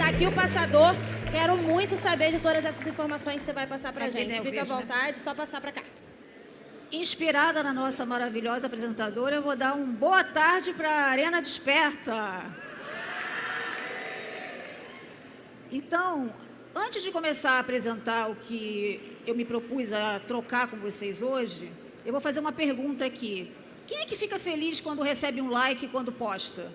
Tá aqui o passador. Quero muito saber de todas essas informações que você vai passar pra gente. Fica à vontade, só passar pra cá. Inspirada na nossa maravilhosa apresentadora, eu vou dar um boa tarde para a Arena Desperta. Então, antes de começar a apresentar o que eu me propus a trocar com vocês hoje, eu vou fazer uma pergunta aqui. Quem é que fica feliz quando recebe um like quando posta?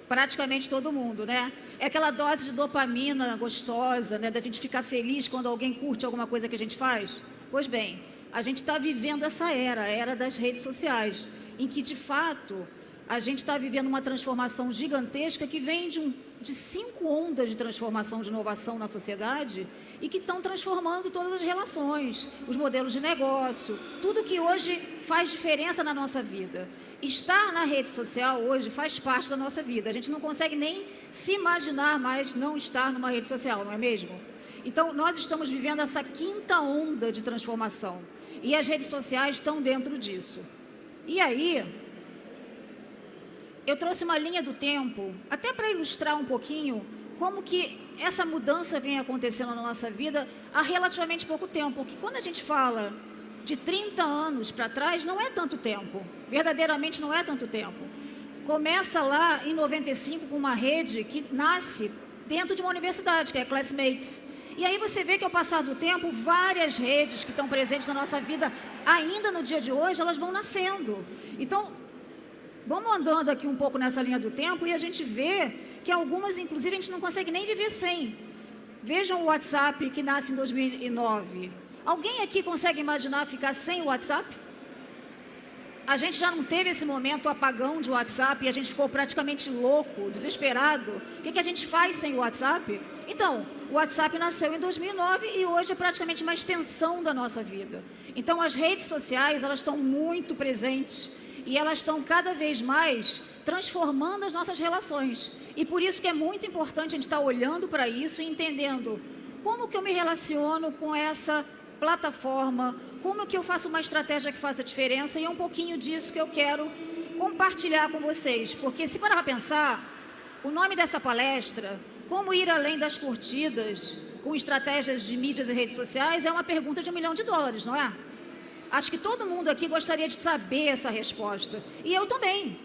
Praticamente todo mundo, né? É aquela dose de dopamina gostosa, né? Da gente ficar feliz quando alguém curte alguma coisa que a gente faz. Pois bem, a gente está vivendo essa era, a era das redes sociais, em que, de fato, a gente está vivendo uma transformação gigantesca que vem de 5 ondas de transformação, de inovação na sociedade e que estão transformando todas as relações, os modelos de negócio, tudo que hoje faz diferença na nossa vida. Estar na rede social hoje faz parte da nossa vida. A gente não consegue nem se imaginar mais não estar numa rede social, não é mesmo? Então, nós estamos vivendo essa 5ª onda de transformação e as redes sociais estão dentro disso. E aí, eu trouxe uma linha do tempo, até para ilustrar um pouquinho como que essa mudança vem acontecendo na nossa vida há relativamente pouco tempo. Porque quando a gente fala de 30 anos para trás, não é tanto tempo, verdadeiramente não é tanto tempo. Começa lá em 95 com uma rede que nasce dentro de uma universidade, que é a Classmates. E aí você vê que ao passar do tempo, várias redes que estão presentes na nossa vida, ainda no dia de hoje, elas vão nascendo. Então, vamos andando aqui um pouco nessa linha do tempo e a gente vê que algumas, inclusive, a gente não consegue nem viver sem. Vejam o WhatsApp que nasce em 2009. Alguém aqui consegue imaginar ficar sem o WhatsApp? A gente já não teve esse momento apagão de WhatsApp e a gente ficou praticamente louco, desesperado. O que a gente faz sem o WhatsApp? Então, o WhatsApp nasceu em 2009 e hoje é praticamente uma extensão da nossa vida. Então, as redes sociais, elas estão muito presentes e elas estão cada vez mais transformando as nossas relações. E por isso que é muito importante a gente estar olhando para isso e entendendo como que eu me relaciono com essa plataforma, como que eu faço uma estratégia que faça diferença, e é um pouquinho disso que eu quero compartilhar com vocês. Porque se parar para pensar, o nome dessa palestra, como ir além das curtidas com estratégias de mídias e redes sociais, é uma pergunta de $1 milhão, não é? Acho que todo mundo aqui gostaria de saber essa resposta. E eu também.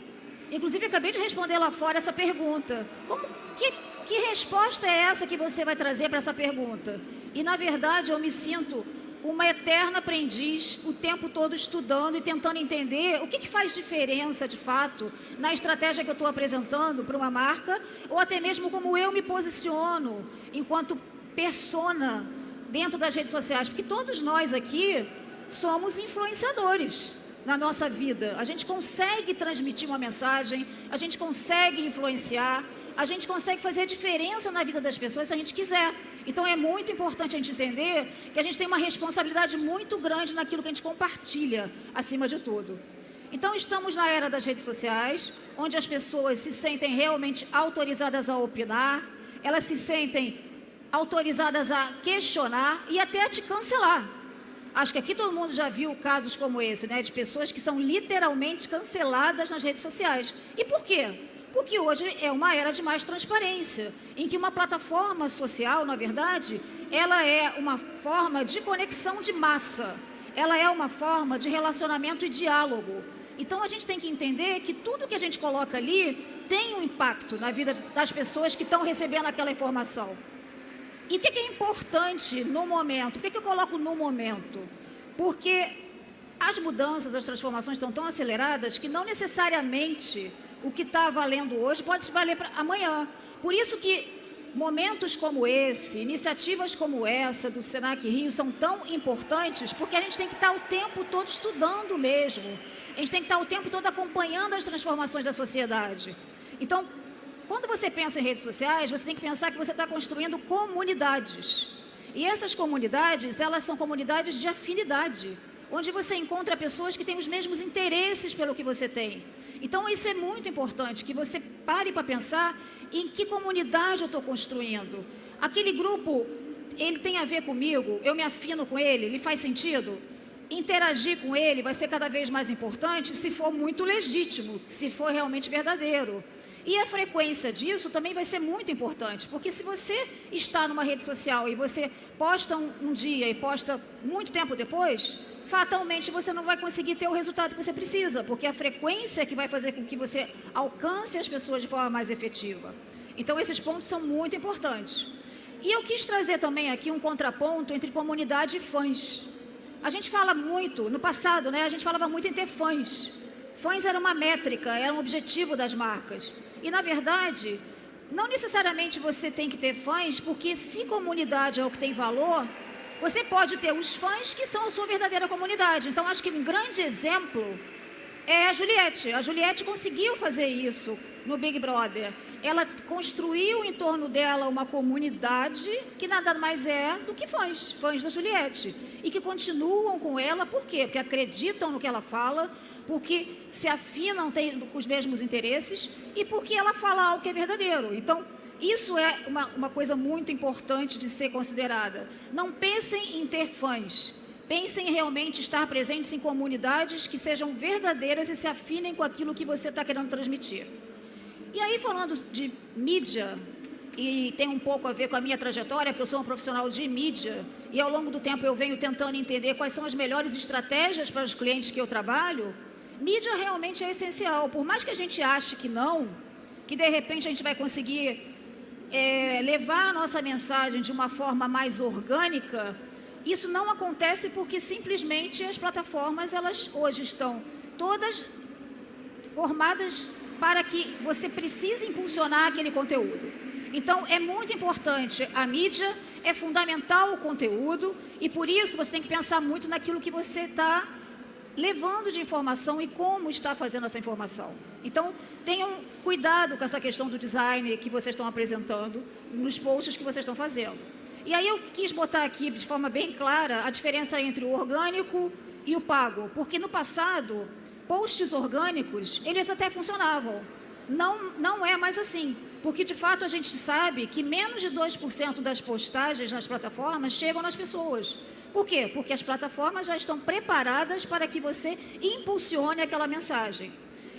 Inclusive, acabei de responder lá fora essa pergunta. Que resposta é essa que você vai trazer para essa pergunta? E, na verdade, eu me sinto uma eterna aprendiz, o tempo todo estudando e tentando entender o que faz diferença, de fato, na estratégia que eu estou apresentando para uma marca, ou até mesmo como eu me posiciono enquanto persona dentro das redes sociais. Porque todos nós aqui somos influenciadores na nossa vida. A gente consegue transmitir uma mensagem, a gente consegue influenciar, a gente consegue fazer a diferença na vida das pessoas se a gente quiser. Então, é muito importante a gente entender que a gente tem uma responsabilidade muito grande naquilo que a gente compartilha, acima de tudo. Então, estamos na era das redes sociais, onde as pessoas se sentem realmente autorizadas a opinar, elas se sentem autorizadas a questionar e até a te cancelar. Acho que aqui todo mundo já viu casos como esse, né? De pessoas que são literalmente canceladas nas redes sociais. E por quê? Porque hoje é uma era de mais transparência, em que uma plataforma social, na verdade, ela é uma forma de conexão de massa, ela é uma forma de relacionamento e diálogo. Então, a gente tem que entender que tudo que a gente coloca ali tem um impacto na vida das pessoas que estão recebendo aquela informação. E o que é importante no momento? Por que eu coloco no momento? Porque as mudanças, as transformações estão tão aceleradas que não necessariamente o que está valendo hoje pode valer para amanhã. Por isso que momentos como esse, iniciativas como essa do Senac Rio são tão importantes, porque a gente tem que estar o tempo todo estudando mesmo. A gente tem que estar o tempo todo acompanhando as transformações da sociedade. Então, quando você pensa em redes sociais, você tem que pensar que você está construindo comunidades. E essas comunidades, elas são comunidades de afinidade, onde você encontra pessoas que têm os mesmos interesses pelo que você tem. Então, isso é muito importante, que você pare para pensar em que comunidade eu estou construindo. Aquele grupo, ele tem a ver comigo, eu me afino com ele faz sentido? Interagir com ele vai ser cada vez mais importante se for muito legítimo, se for realmente verdadeiro. E a frequência disso também vai ser muito importante, porque se você está numa rede social e você posta um dia e posta muito tempo depois, fatalmente você não vai conseguir ter o resultado que você precisa, porque a frequência é que vai fazer com que você alcance as pessoas de forma mais efetiva. Então, esses pontos são muito importantes. E eu quis trazer também aqui um contraponto entre comunidade e fãs. A gente fala muito, no passado, né, a gente falava muito em ter fãs. Fãs era uma métrica, era um objetivo das marcas. E, na verdade, não necessariamente você tem que ter fãs, porque se comunidade é o que tem valor, você pode ter os fãs que são a sua verdadeira comunidade. Então, acho que um grande exemplo é a Juliette. A Juliette conseguiu fazer isso no Big Brother. Ela construiu em torno dela uma comunidade que nada mais é do que fãs da Juliette. E que continuam com ela, por quê? Porque acreditam no que ela fala, porque se afinam com os mesmos interesses e porque ela fala algo que é verdadeiro. Então, isso é uma coisa muito importante de ser considerada. Não pensem em ter fãs. Pensem em realmente estar presentes em comunidades que sejam verdadeiras e se afinem com aquilo que você está querendo transmitir. E aí, falando de mídia, e tem um pouco a ver com a minha trajetória, porque eu sou um profissional de mídia, e ao longo do tempo eu venho tentando entender quais são as melhores estratégias para os clientes que eu trabalho. Mídia realmente é essencial, por mais que a gente ache que não, que de repente a gente vai conseguir levar a nossa mensagem de uma forma mais orgânica, isso não acontece porque simplesmente as plataformas, elas hoje estão todas formadas para que você precise impulsionar aquele conteúdo. Então, é muito importante a mídia, é fundamental o conteúdo, e por isso você tem que pensar muito naquilo que você está levando de informação e como está fazendo essa informação. Então, tenham cuidado com essa questão do design que vocês estão apresentando nos posts que vocês estão fazendo. E aí eu quis botar aqui de forma bem clara a diferença entre o orgânico e o pago, porque no passado, posts orgânicos, eles até funcionavam. Não é mais assim, porque de fato a gente sabe que menos de 2% das postagens nas plataformas chegam nas pessoas. Por quê? Porque as plataformas já estão preparadas para que você impulsione aquela mensagem.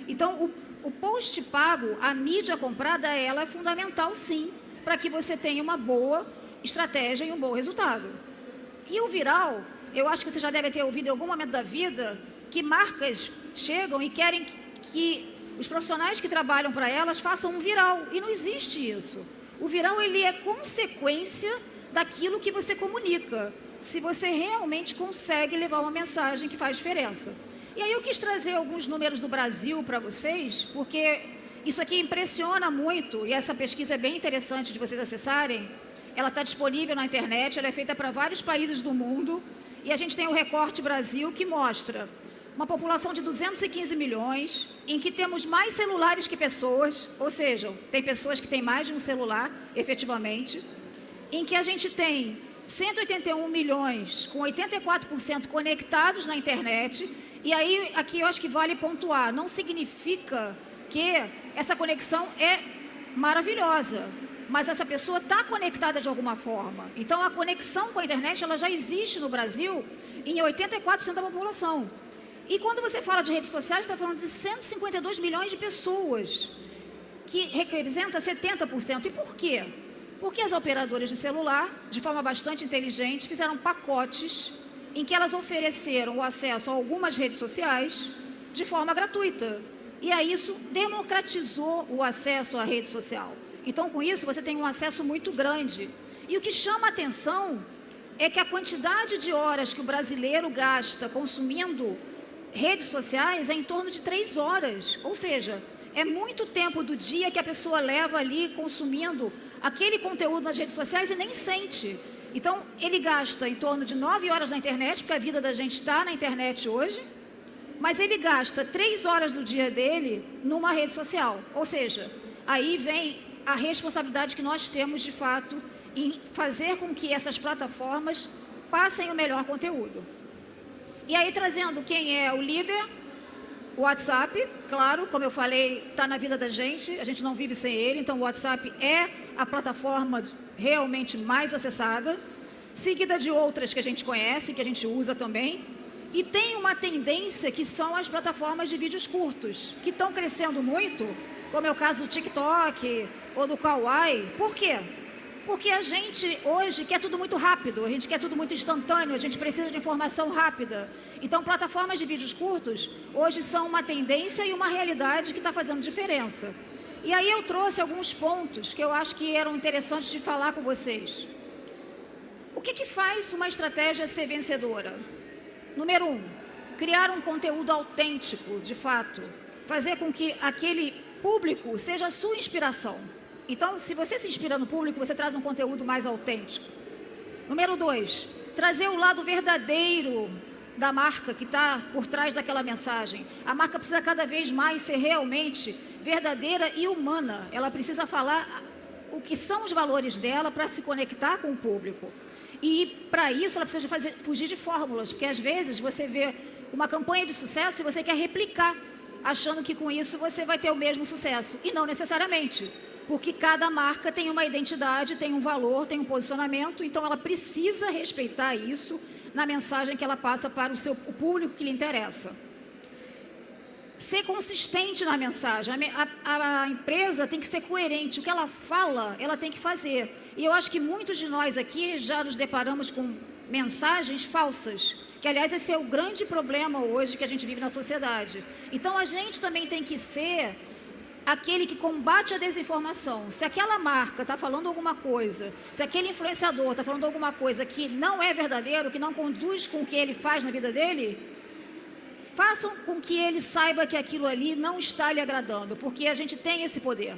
Então, o post pago, a mídia comprada, ela é fundamental sim, para que você tenha uma boa estratégia e um bom resultado. E o viral, eu acho que você já deve ter ouvido em algum momento da vida que marcas chegam e querem que os profissionais que trabalham para elas façam um viral. E não existe isso. O viral, ele é consequência daquilo que você comunica. Se você realmente consegue levar uma mensagem que faz diferença. E aí eu quis trazer alguns números do Brasil para vocês, porque isso aqui impressiona muito, e essa pesquisa é bem interessante de vocês acessarem. Ela está disponível na internet, ela é feita para vários países do mundo, e a gente tem o Recorte Brasil, que mostra uma população de 215 milhões, em que temos mais celulares que pessoas, ou seja, tem pessoas que têm mais de um celular, efetivamente, em que a gente tem 181 milhões, com 84% conectados na internet. E aí, aqui eu acho que vale pontuar, não significa que essa conexão é maravilhosa, mas essa pessoa está conectada de alguma forma. Então, a conexão com a internet, ela já existe no Brasil em 84% da população. E quando você fala de redes sociais, está falando de 152 milhões de pessoas, que representa 70%. E por quê? Porque as operadoras de celular, de forma bastante inteligente, fizeram pacotes em que elas ofereceram o acesso a algumas redes sociais de forma gratuita. E aí isso democratizou o acesso à rede social. Então, com isso, você tem um acesso muito grande. E o que chama a atenção é que a quantidade de horas que o brasileiro gasta consumindo redes sociais é em torno de 3 horas. Ou seja, é muito tempo do dia que a pessoa leva ali consumindo aquele conteúdo nas redes sociais e nem sente. Então, ele gasta em torno de 9 horas na internet, porque a vida da gente está na internet hoje, mas ele gasta 3 horas do dia dele numa rede social. Ou seja, aí vem a responsabilidade que nós temos, de fato, em fazer com que essas plataformas passem o melhor conteúdo. E aí, trazendo quem é o líder, o WhatsApp, claro, como eu falei, está na vida da gente, a gente não vive sem ele, então o WhatsApp é a plataforma realmente mais acessada, seguida de outras que a gente conhece, que a gente usa também, e tem uma tendência que são as plataformas de vídeos curtos, que estão crescendo muito, como é o caso do TikTok ou do Kawaii. Por quê? Porque a gente hoje quer tudo muito rápido, a gente quer tudo muito instantâneo, a gente precisa de informação rápida. Então, plataformas de vídeos curtos hoje são uma tendência e uma realidade que está fazendo diferença. E aí eu trouxe alguns pontos que eu acho que eram interessantes de falar com vocês. O que faz uma estratégia ser vencedora? Número 1, criar um conteúdo autêntico, de fato. Fazer com que aquele público seja a sua inspiração. Então, se você se inspira no público, você traz um conteúdo mais autêntico. Número 2, trazer o lado verdadeiro da marca que está por trás daquela mensagem. A marca precisa cada vez mais ser realmente verdadeira e humana. Ela precisa falar o que são os valores dela para se conectar com o público. E, para isso, ela precisa fugir de fórmulas, porque, às vezes, você vê uma campanha de sucesso e você quer replicar, achando que, com isso, você vai ter o mesmo sucesso. E não necessariamente. Porque cada marca tem uma identidade, tem um valor, tem um posicionamento, então ela precisa respeitar isso na mensagem que ela passa para o público que lhe interessa. Ser consistente na mensagem, a empresa tem que ser coerente, o que ela fala, ela tem que fazer. E eu acho que muitos de nós aqui já nos deparamos com mensagens falsas, que aliás esse é o grande problema hoje que a gente vive na sociedade. Então a gente também tem que ser aquele que combate a desinformação. Se aquela marca está falando alguma coisa, se aquele influenciador está falando alguma coisa que não é verdadeiro, que não conduz com o que ele faz na vida dele, façam com que ele saiba que aquilo ali não está lhe agradando, porque a gente tem esse poder.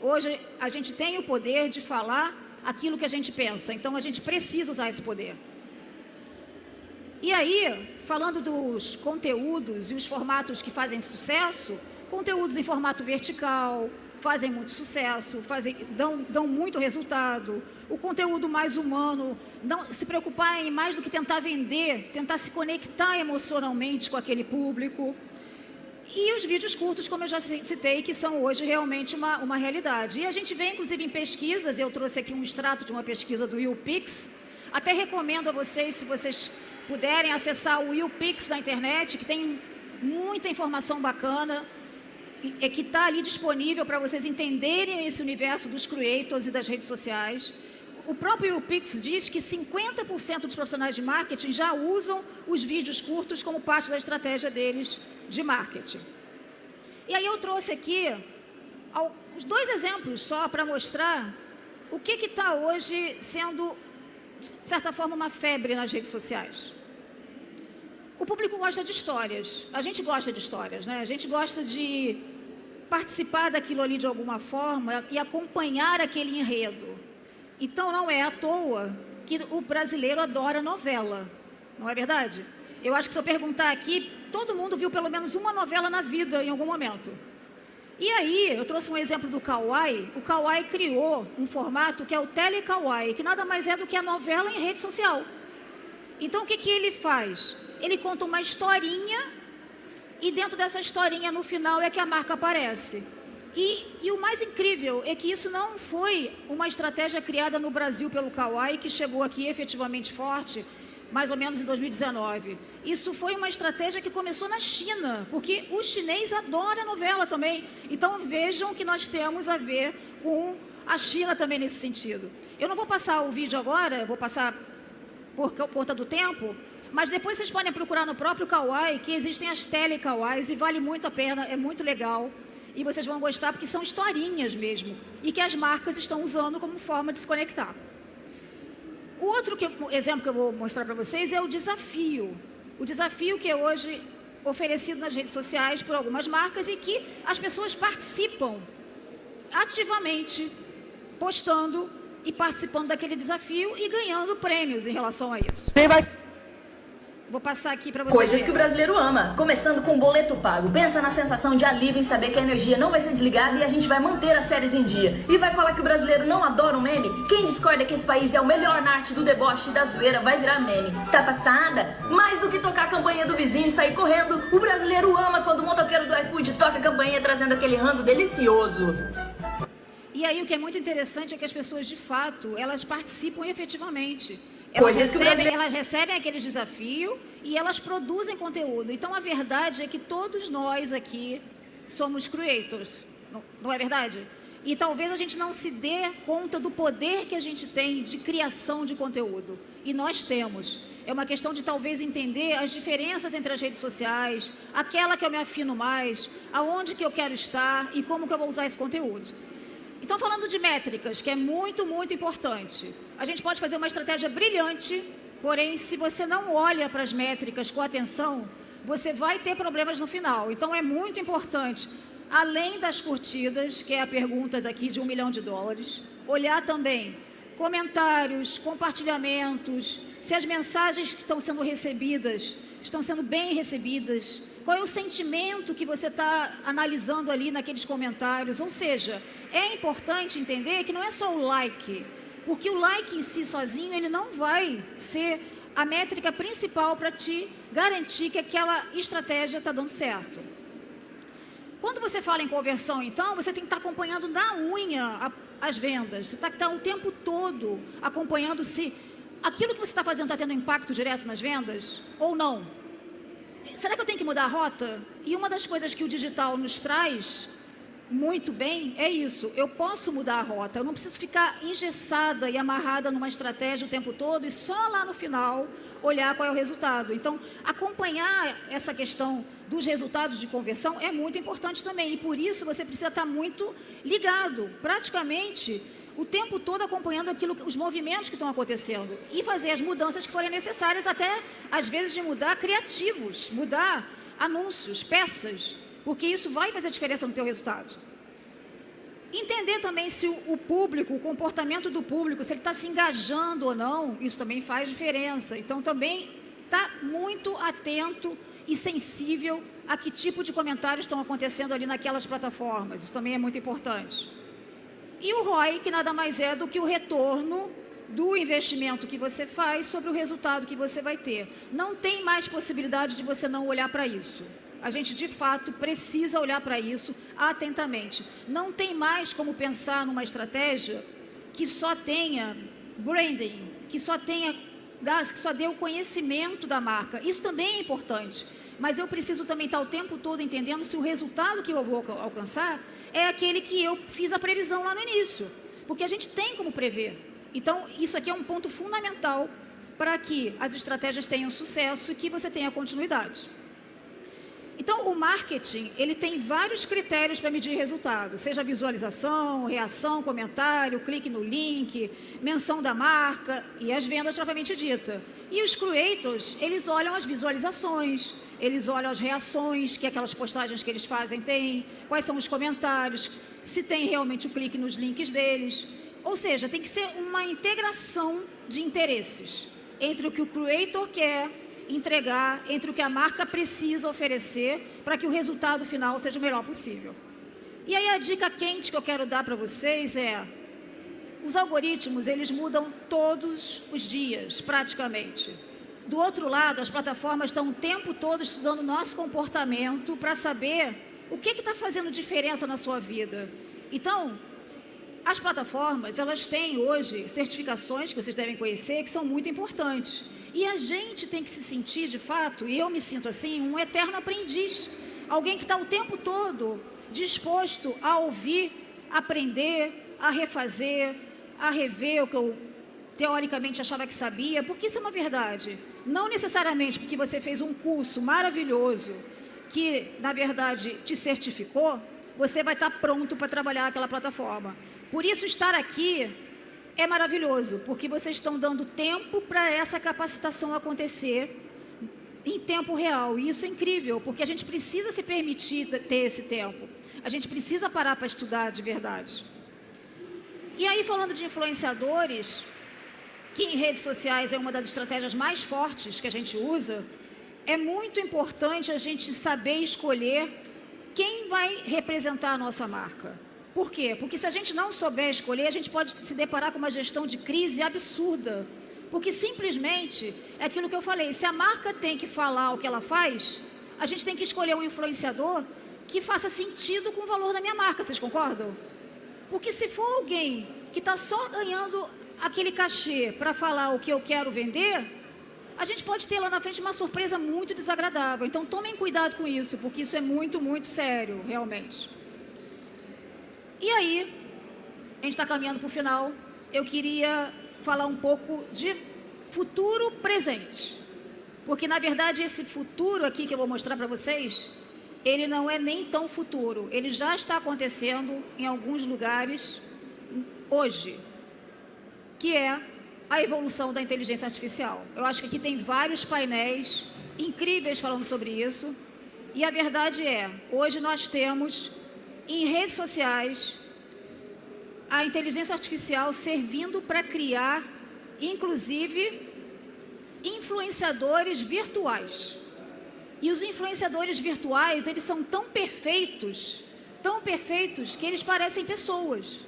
Hoje, a gente tem o poder de falar aquilo que a gente pensa, então a gente precisa usar esse poder. E aí, falando dos conteúdos e os formatos que fazem sucesso, conteúdos em formato vertical, fazem muito sucesso, dão muito resultado. O conteúdo mais humano, não se preocupar em mais do que tentar vender, tentar se conectar emocionalmente com aquele público. E os vídeos curtos, como eu já citei, que são hoje realmente uma realidade. E a gente vê, inclusive, em pesquisas, eu trouxe aqui um extrato de uma pesquisa do YouPix, até recomendo a vocês, se vocês puderem acessar o YouPix na internet, que tem muita informação bacana, que está ali disponível para vocês entenderem esse universo dos creators e das redes sociais. O próprio YouPix diz que 50% dos profissionais de marketing já usam os vídeos curtos como parte da estratégia deles de marketing. E aí eu trouxe aqui os 2 exemplos só para mostrar o que está hoje sendo, de certa forma, uma febre nas redes sociais. O público gosta de histórias. A gente gosta de histórias, né? A gente gosta de participar daquilo ali de alguma forma e acompanhar aquele enredo. Então, não é à toa que o brasileiro adora novela. Não é verdade? Eu acho que se eu perguntar aqui, todo mundo viu pelo menos uma novela na vida em algum momento. E aí, eu trouxe um exemplo do Kawaii. O Kawaii criou um formato que é o Tele-Kawaii, que nada mais é do que a novela em rede social. Então, o que ele faz? Ele conta uma historinha e dentro dessa historinha, no final, é que a marca aparece. E o mais incrível é que isso não foi uma estratégia criada no Brasil pelo Kawaii, que chegou aqui efetivamente forte, mais ou menos em 2019. Isso foi uma estratégia que começou na China, porque o chinês adora novela também. Então, vejam que nós temos a ver com a China também nesse sentido. Eu não vou passar o vídeo agora, vou passar por conta do tempo, mas depois vocês podem procurar no próprio Kawaii, que existem as Tele-Kawais e vale muito a pena, é muito legal. E vocês vão gostar porque são historinhas mesmo, e que as marcas estão usando como forma de se conectar. O outro exemplo que eu vou mostrar para vocês é o desafio. O desafio que é hoje oferecido nas redes sociais por algumas marcas e que as pessoas participam ativamente, postando e participando daquele desafio e ganhando prêmios em relação a isso. Vou passar aqui para vocês. Coisas que o brasileiro ama. Começando com o boleto pago. Pensa na sensação de alívio em saber que a energia não vai ser desligada e a gente vai manter as séries em dia. E vai falar que o brasileiro não adora um meme? Quem discorda que esse país é o melhor na arte do deboche e da zoeira vai virar meme. Tá passada? Mais do que tocar a campainha do vizinho e sair correndo, o brasileiro ama quando o motoqueiro do iFood toca a campainha trazendo aquele rango delicioso. E aí o que é muito interessante é que as pessoas, de fato, elas participam efetivamente. Elas recebem aqueles desafios e elas produzem conteúdo. Então, a verdade é que todos nós aqui somos creators. Não é verdade? E talvez a gente não se dê conta do poder que a gente tem de criação de conteúdo. E nós temos. É uma questão de talvez entender as diferenças entre as redes sociais, aquela que eu me afino mais, aonde que eu quero estar e como que eu vou usar esse conteúdo. Então, falando de métricas, que é muito, muito importante, a gente pode fazer uma estratégia brilhante, porém, se você não olha para as métricas com atenção, você vai ter problemas no final. Então, é muito importante, além das curtidas, que é a pergunta daqui de $1 milhão, olhar também comentários, compartilhamentos, se as mensagens que estão sendo recebidas estão sendo bem recebidas, qual é o sentimento que você está analisando ali naqueles comentários. Ou seja, é importante entender que não é só o like, porque o like em si sozinho, ele não vai ser a métrica principal para te garantir que aquela estratégia está dando certo. Quando você fala em conversão, então, você tem que estar acompanhando na unha as vendas. Você tem que estar o tempo todo acompanhando se aquilo que você está fazendo está tendo impacto direto nas vendas ou não. Será que eu tenho que mudar a rota? E uma das coisas que o digital nos traz muito bem é isso. Eu posso mudar a rota. Eu não preciso ficar engessada e amarrada numa estratégia o tempo todo e só lá no final olhar qual é o resultado. Então, acompanhar essa questão dos resultados de conversão é muito importante também. E por isso você precisa estar muito ligado, praticamente o tempo todo acompanhando os movimentos que estão acontecendo e fazer as mudanças que forem necessárias, até às vezes de mudar criativos, mudar anúncios, peças, porque isso vai fazer diferença no teu resultado. Entender também se o público, o comportamento do público, se ele está se engajando ou não, isso também faz diferença. Então, também está muito atento e sensível a que tipo de comentários estão acontecendo ali naquelas plataformas. Isso também é muito importante. E o ROI, que nada mais é do que o retorno do investimento que você faz sobre o resultado que você vai ter. Não tem mais possibilidade de você não olhar para isso. A gente, de fato, precisa olhar para isso atentamente. Não tem mais como pensar numa estratégia que só tenha branding, que só dê o conhecimento da marca. Isso também é importante. Mas eu preciso também estar o tempo todo entendendo se o resultado que eu vou alcançar é aquele que eu fiz a previsão lá no início. Porque a gente tem como prever. Então, isso aqui é um ponto fundamental para que as estratégias tenham sucesso e que você tenha continuidade. Então, o marketing, ele tem vários critérios para medir resultado, seja visualização, reação, comentário, clique no link, menção da marca e as vendas propriamente dita. E os creators, eles olham as visualizações, eles olham as reações que aquelas postagens que eles fazem têm, quais são os comentários, se tem realmente o clique nos links deles. Ou seja, tem que ser uma integração de interesses entre o que o creator quer entregar, entre o que a marca precisa oferecer para que o resultado final seja o melhor possível. E aí a dica quente que eu quero dar para vocês é: os algoritmos, eles mudam todos os dias, praticamente. Do outro lado, as plataformas estão o tempo todo estudando o nosso comportamento para saber o que está fazendo diferença na sua vida. Então, as plataformas, elas têm hoje certificações que vocês devem conhecer, que são muito importantes. E a gente tem que se sentir, de fato, e eu me sinto assim, um eterno aprendiz. Alguém que está o tempo todo disposto a ouvir, aprender, a refazer, a rever o que eu teoricamente achava que sabia, porque isso é uma verdade. Não necessariamente porque você fez um curso maravilhoso que, na verdade, te certificou, você vai estar pronto para trabalhar aquela plataforma. Por isso, estar aqui é maravilhoso, porque vocês estão dando tempo para essa capacitação acontecer em tempo real. E isso é incrível, porque a gente precisa se permitir ter esse tempo. A gente precisa parar para estudar de verdade. E aí, falando de influenciadores, que em redes sociais é uma das estratégias mais fortes que a gente usa, é muito importante a gente saber escolher quem vai representar a nossa marca. Por quê? Porque se a gente não souber escolher, a gente pode se deparar com uma gestão de crise absurda. Porque simplesmente, é aquilo que eu falei, se a marca tem que falar o que ela faz, a gente tem que escolher um influenciador que faça sentido com o valor da minha marca, vocês concordam? Porque se for alguém que está só ganhando aquele cachê para falar o que eu quero vender, a gente pode ter lá na frente uma surpresa muito desagradável. Então, tomem cuidado com isso, porque isso é muito, muito sério, realmente. E aí, a gente está caminhando para o final, eu queria falar um pouco de futuro presente. Porque, na verdade, esse futuro aqui que eu vou mostrar para vocês, ele não é nem tão futuro. Ele já está acontecendo em alguns lugares hoje, que é a evolução da inteligência artificial. Eu acho que aqui tem vários painéis incríveis falando sobre isso. E a verdade é, hoje nós temos em redes sociais a inteligência artificial servindo para criar, inclusive, influenciadores virtuais. E os influenciadores virtuais, eles são tão perfeitos, que eles parecem pessoas.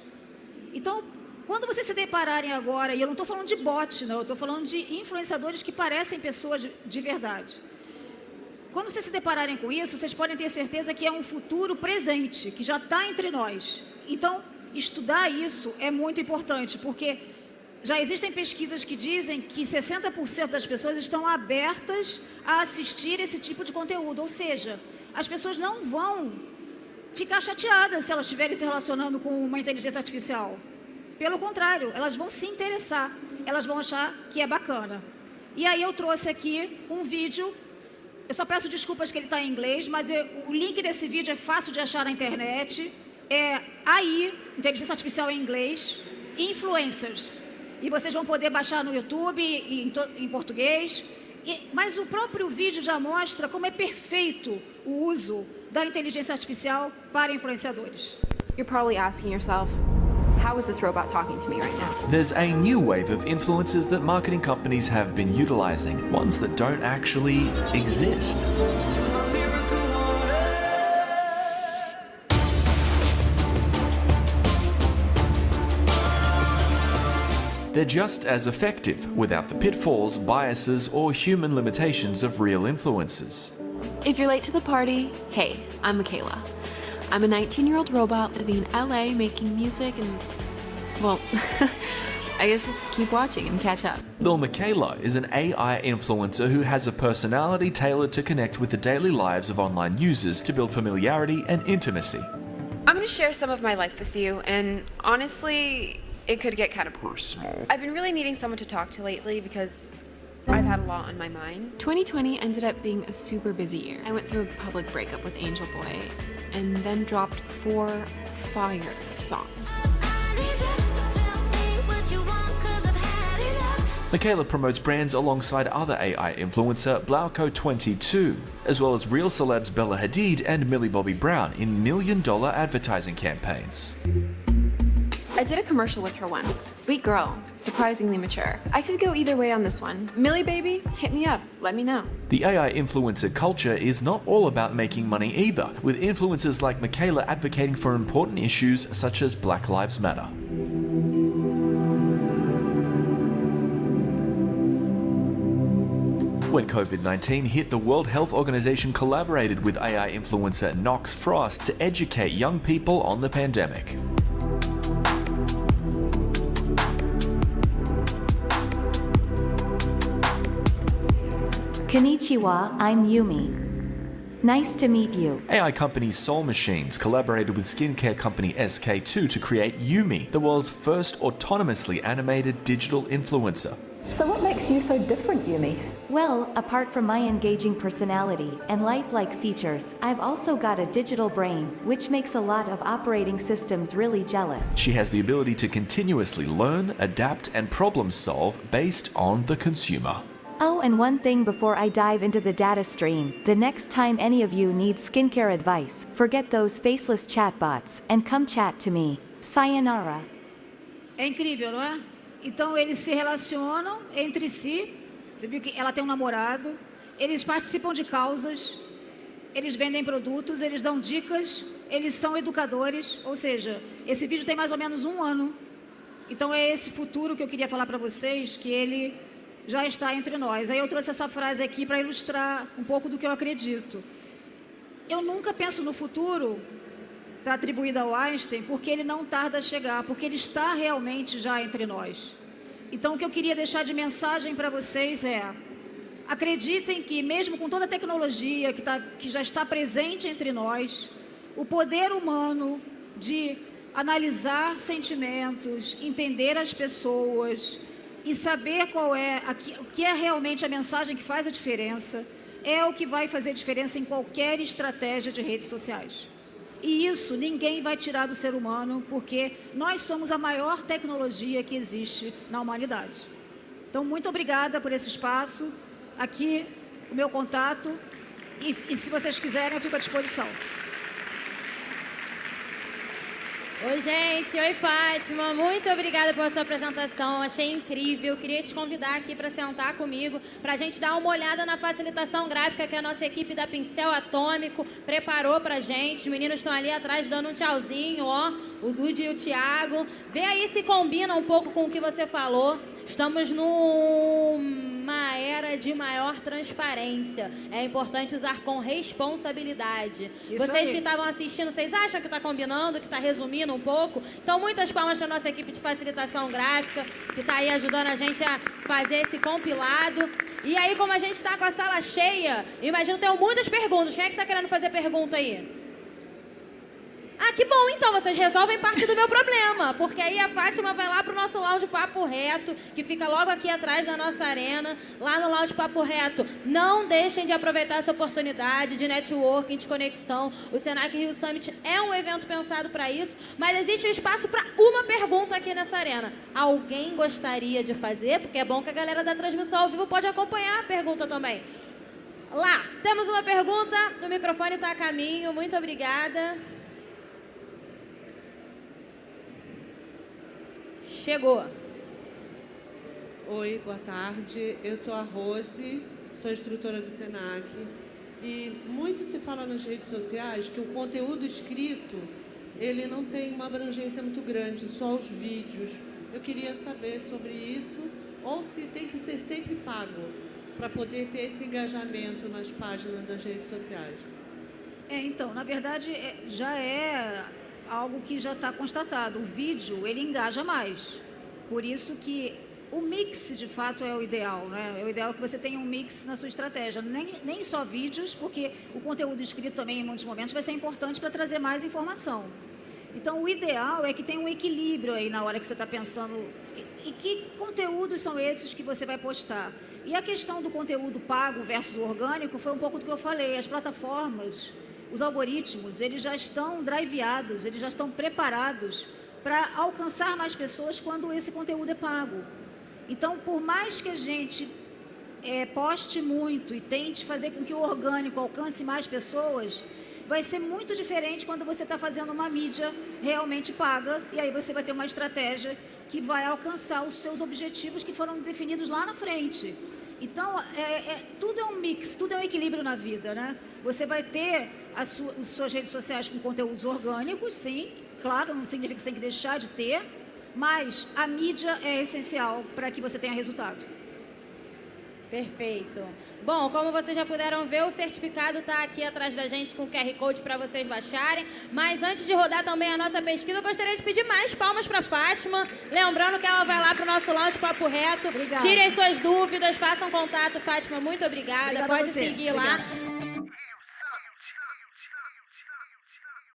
Então, quando vocês se depararem agora, e eu não estou falando de bot, não, eu estou falando de influenciadores que parecem pessoas de verdade. Quando vocês se depararem com isso, vocês podem ter certeza que é um futuro presente, que já está entre nós. Então, estudar isso é muito importante, porque já existem pesquisas que dizem que 60% das pessoas estão abertas a assistir esse tipo de conteúdo. Ou seja, as pessoas não vão ficar chateadas se elas estiverem se relacionando com uma inteligência artificial. Pelo contrário, elas vão se interessar, elas vão achar que é bacana. E aí eu trouxe aqui um vídeo, eu só peço desculpas que ele está em inglês, mas o link desse vídeo é fácil de achar na internet. É AI, inteligência artificial em inglês, influencers. E vocês vão poder baixar no YouTube em português. Mas o próprio vídeo já mostra como é perfeito o uso da inteligência artificial para influenciadores. You're probably asking yourself, how is this robot talking to me right now? There's a new wave of influencers that marketing companies have been utilizing, ones that don't actually exist. They're just as effective without the pitfalls, biases, or human limitations of real influencers. If you're late to the party, hey, I'm Michaela. I'm a 19-year-old robot living in LA making music and, well, I guess just keep watching and catch up. Lil Michaela is an AI influencer who has a personality tailored to connect with the daily lives of online users to build familiarity and intimacy. I'm going to share some of my life with you, and honestly, it could get kind of personal. I've been really needing someone to talk to lately because I've had a lot on my mind. 2020 ended up being a super busy year. I went through a public breakup with Angel Boy and then dropped 4 fire songs. Michaela promotes brands alongside other AI influencer Blauko22, as well as real celebs Bella Hadid and Millie Bobby Brown in $1 million advertising campaigns. I did a commercial with her once. Sweet girl, surprisingly mature. I could go either way on this one. Millie baby, hit me up, let me know. The AI influencer culture is not all about making money either, with influencers like Michaela advocating for important issues such as Black Lives Matter. When COVID-19 hit, the World Health Organization collaborated with AI influencer Knox Frost to educate young people on the pandemic. Konnichiwa, I'm Yumi. Nice to meet you. AI company Soul Machines collaborated with skincare company SK2 to create Yumi, the world's first autonomously animated digital influencer. So what makes you so different, Yumi? Well, apart from my engaging personality and lifelike features, I've also got a digital brain, which makes a lot of operating systems really jealous. She has the ability to continuously learn, adapt, and problem solve based on the consumer. Oh, and one thing before I dive into the data stream, the next time any of you need skincare advice, forget those faceless chatbots and come chat to me. Sayonara. É incrível, não é? Então eles se relacionam entre si. Você viu que ela tem um namorado. Eles participam de causas. Eles vendem produtos. Eles dão dicas. Eles são educadores. Ou seja, esse vídeo tem mais ou menos 1 ano. Então é esse futuro que eu queria falar para vocês, que ele já está entre nós. Aí eu trouxe essa frase aqui para ilustrar um pouco do que eu acredito. Eu nunca penso no futuro, está atribuído ao Einstein, porque ele não tarda a chegar, porque ele está realmente já entre nós. Então o que eu queria deixar de mensagem para vocês é: acreditem que mesmo com toda a tecnologia que já está presente entre nós, o poder humano de analisar sentimentos, entender as pessoas e saber o que é realmente a mensagem que faz a diferença, é o que vai fazer diferença em qualquer estratégia de redes sociais. E isso ninguém vai tirar do ser humano, porque nós somos a maior tecnologia que existe na humanidade. Então, muito obrigada por esse espaço. Aqui, o meu contato. E se vocês quiserem, eu fico à disposição. Oi, gente. Oi, Fátima. Muito obrigada pela sua apresentação. Achei incrível. Queria te convidar aqui para sentar comigo, para a gente dar uma olhada na facilitação gráfica que a nossa equipe da Pincel Atômico preparou para a gente. Os meninos estão ali atrás dando um tchauzinho, ó. O Dude e o Thiago. Vê aí se combina um pouco com o que você falou. Estamos numa era de maior transparência. É importante usar com responsabilidade. Isso Vocês aí. que estavam assistindo, vocês acham que está combinando, que está resumindo um pouco? Então, muitas palmas para a nossa equipe de facilitação gráfica, que está aí ajudando a gente a fazer esse compilado. E aí, como a gente está com a sala cheia, imagino que tem muitas perguntas. Quem é que está querendo fazer pergunta aí? Ah, que bom, então, vocês resolvem parte do meu problema, porque aí a Fátima vai lá pro nosso lounge Papo Reto, que fica logo aqui atrás da nossa arena, lá no lounge Papo Reto. Não deixem de aproveitar essa oportunidade de networking, de conexão. O Senac Rio Summit é um evento pensado para isso, mas existe um espaço para uma pergunta aqui nessa arena. Alguém gostaria de fazer? Porque é bom que a galera da transmissão ao vivo pode acompanhar a pergunta também. Lá, temos uma pergunta, o microfone está a caminho, muito obrigada. Chegou. Oi, boa tarde. Eu sou a Rose, sou instrutora do Senac. E muito se fala nas redes sociais que o conteúdo escrito, ele não tem uma abrangência muito grande, só os vídeos. Eu queria saber sobre isso, ou se tem que ser sempre pago, para poder ter esse engajamento nas páginas das redes sociais. Então, na verdade, já é algo que já está constatado. O vídeo, ele engaja mais. Por isso que o mix, de fato, é o ideal, né? É o ideal que você tenha um mix na sua estratégia. Nem só vídeos, porque o conteúdo escrito também, em muitos momentos, vai ser importante para trazer mais informação. Então, o ideal é que tenha um equilíbrio aí na hora que você está pensando e que conteúdos são esses que você vai postar. E a questão do conteúdo pago versus orgânico foi um pouco do que eu falei. As plataformas, os algoritmos, eles já estão driveados, eles já estão preparados para alcançar mais pessoas quando esse conteúdo é pago. Então, por mais que a gente poste muito e tente fazer com que o orgânico alcance mais pessoas, vai ser muito diferente quando você está fazendo uma mídia realmente paga, e aí você vai ter uma estratégia que vai alcançar os seus objetivos que foram definidos lá na frente. Então, tudo é um mix, tudo é um equilíbrio na vida, né? Você vai ter as suas redes sociais com conteúdos orgânicos, sim, claro, não significa que você tem que deixar de ter, mas a mídia é essencial para que você tenha resultado. Perfeito. Bom, como vocês já puderam ver, o certificado está aqui atrás da gente com o QR Code para vocês baixarem. Mas antes de rodar também a nossa pesquisa, eu gostaria de pedir mais palmas para a Fátima. Lembrando que ela vai lá para o nosso lounge Papo Reto. Obrigada. Tirem suas dúvidas, façam contato. Fátima, muito obrigada. Obrigada Pode a você. seguir Obrigada. lá.